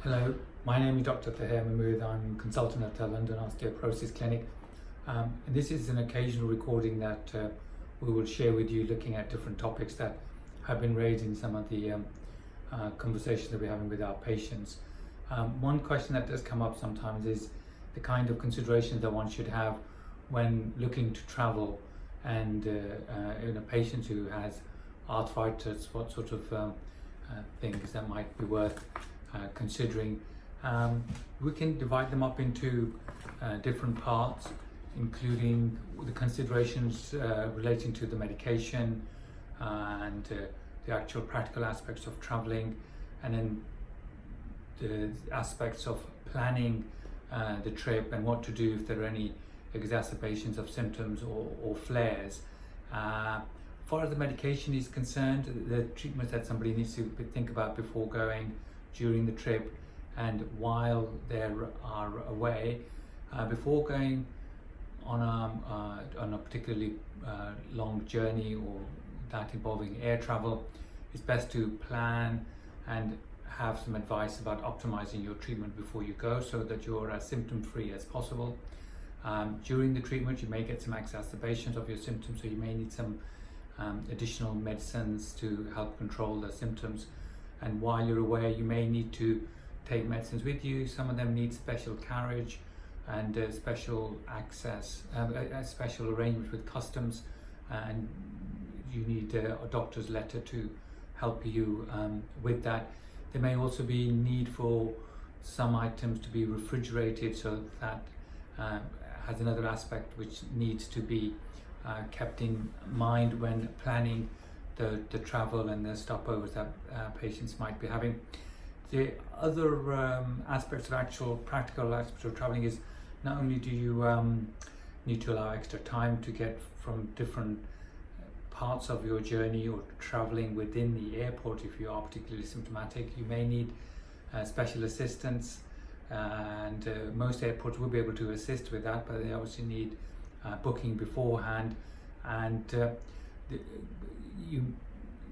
Hello, my name is Dr. Tahir Mahmood. I'm consultant at the London Osteoporosis Clinic. And this is an occasional recording that we will share with you, looking at different topics that have been raised in some of the conversations that we're having with our patients. One question that does come up sometimes is the kind of considerations that one should have when looking to travel, and in a patient who has arthritis, what sort of things that might be worth considering. We can divide them up into different parts, including the considerations relating to the medication and the actual practical aspects of traveling, and then the aspects of planning the trip and what to do if there are any exacerbations of symptoms or flares. As far as the medication is concerned, the treatments that somebody needs to think about before going, during the trip, and while they are away. Before going on a particularly long journey or that involving air travel, it's best to plan and have some advice about optimizing your treatment before you go, so that you're as symptom free as possible. During the treatment you may get some exacerbations of your symptoms, so you may need some additional medicines to help control the symptoms. And while you're away, you may need to take medicines with you. Some of them need special carriage and special access, a special arrangement with customs, and you need a doctor's letter to help you with that. There may also be need for some items to be refrigerated, so that has another aspect which needs to be kept in mind when planning the travel and the stopovers that patients might be having. The other aspects of actual practical aspects of traveling is not only do you need to allow extra time to get from different parts of your journey or traveling within the airport. If you are particularly symptomatic, you may need special assistance, and most airports will be able to assist with that, but they obviously need booking beforehand, and you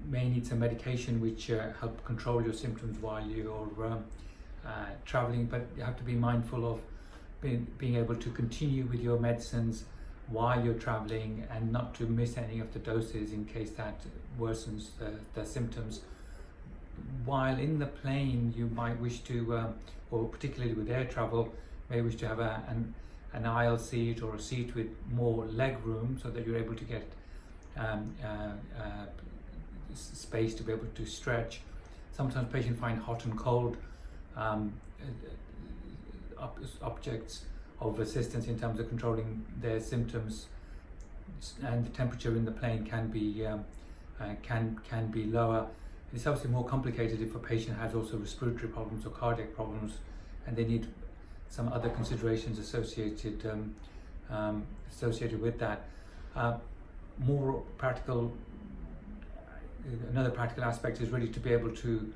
may need some medication which help control your symptoms while you're traveling, but you have to be mindful of being able to continue with your medicines while you're traveling, and not to miss any of the doses in case that worsens the symptoms. While in the plane, you might wish to, or particularly with air travel, may wish to have an aisle seat or a seat with more leg room, so that you're able to get space to be able to stretch. Sometimes patients find hot and cold objects of assistance in terms of controlling their symptoms, and the temperature in the plane can be lower. It's obviously more complicated if a patient has also respiratory problems or cardiac problems, and they need some other considerations associated with that. More practical, another practical aspect is really to be able to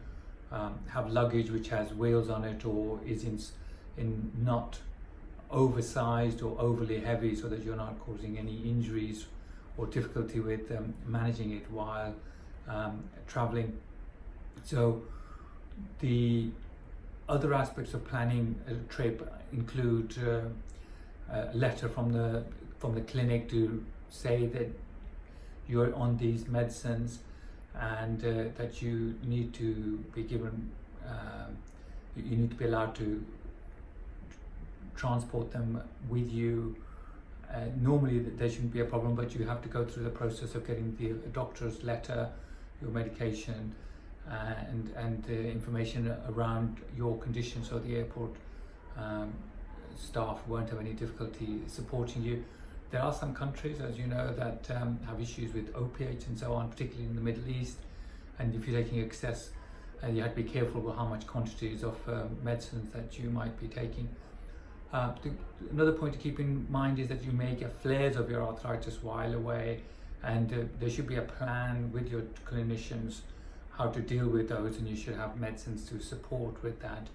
have luggage which has wheels on it, or is in not oversized or overly heavy, so that you're not causing any injuries or difficulty with managing it while traveling. So the other aspects of planning a trip include a letter from the clinic to say that you're on these medicines, and that you need to be given, you need to be allowed to transport them with you. Normally there shouldn't be a problem, but you have to go through the process of getting the doctor's letter, your medication, and information around your condition, so the airport staff won't have any difficulty supporting you. There are some countries, as you know, that have issues with opiates and so on, particularly in the Middle East, and if you're taking excess, you have to be careful with how much quantities of medicines that you might be taking. Another point to keep in mind is that you may get flares of your arthritis while away, and there should be a plan with your clinicians how to deal with those, and you should have medicines to support with that.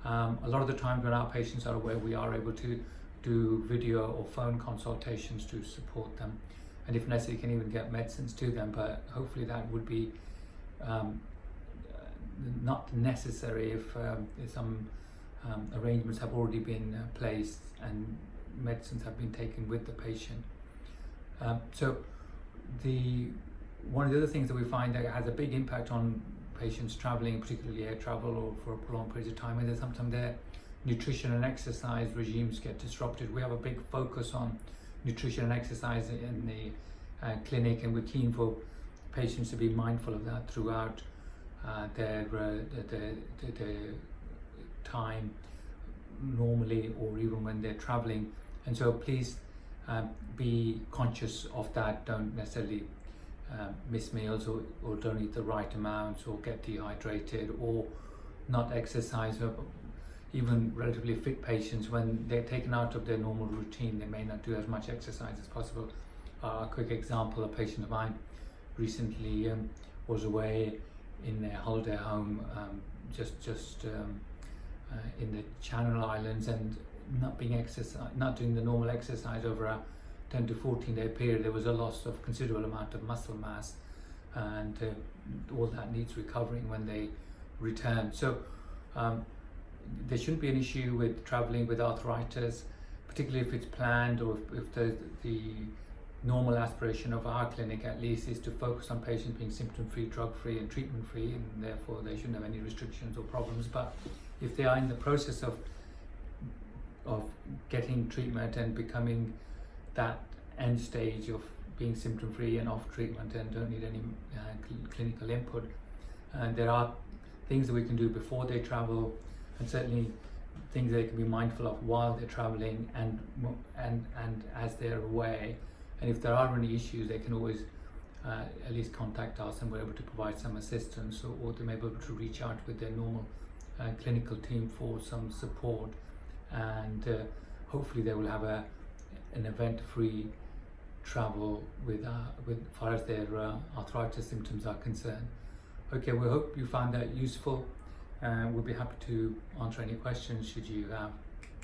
A lot of the times when our patients are away, we are able to do video or phone consultations to support them, and if necessary, you can even get medicines to them, but hopefully that would be not necessary if some arrangements have already been placed and medicines have been taken with the patient. So one of the other things that we find that has a big impact on patients traveling, particularly air travel or for a prolonged period of time, is that sometimes their nutrition and exercise regimes get disrupted. We have a big focus on nutrition and exercise in the clinic, and we're keen for patients to be mindful of that throughout their time normally, or even when they're traveling. And so please be conscious of that. Don't necessarily miss meals, or don't eat the right amounts, or get dehydrated, or not exercise. Even relatively fit patients, when they're taken out of their normal routine, they may not do as much exercise as possible. A quick example, a patient of mine recently was away in their holiday home, just in the Channel Islands, and not doing the normal exercise over a 10 to 14 day period. There was a loss of considerable amount of muscle mass, and all that needs recovering when they return. So there shouldn't be an issue with traveling with arthritis, particularly if it's planned, or if the normal aspiration of our clinic at least is to focus on patients being symptom-free, drug-free and treatment-free, and therefore they shouldn't have any restrictions or problems. But if they are in the process of getting treatment and becoming that end stage of being symptom-free and off treatment and don't need any clinical input, there are things that we can do before they travel, and certainly things they can be mindful of while they're traveling and as they're away. And if there are any issues, they can always at least contact us, and we're able to provide some assistance, or they may be able to reach out with their normal clinical team for some support, and hopefully they will have an event-free travel with far as their arthritis symptoms are concerned. Okay, we hope you found that useful. We'll be happy to answer any questions should you have.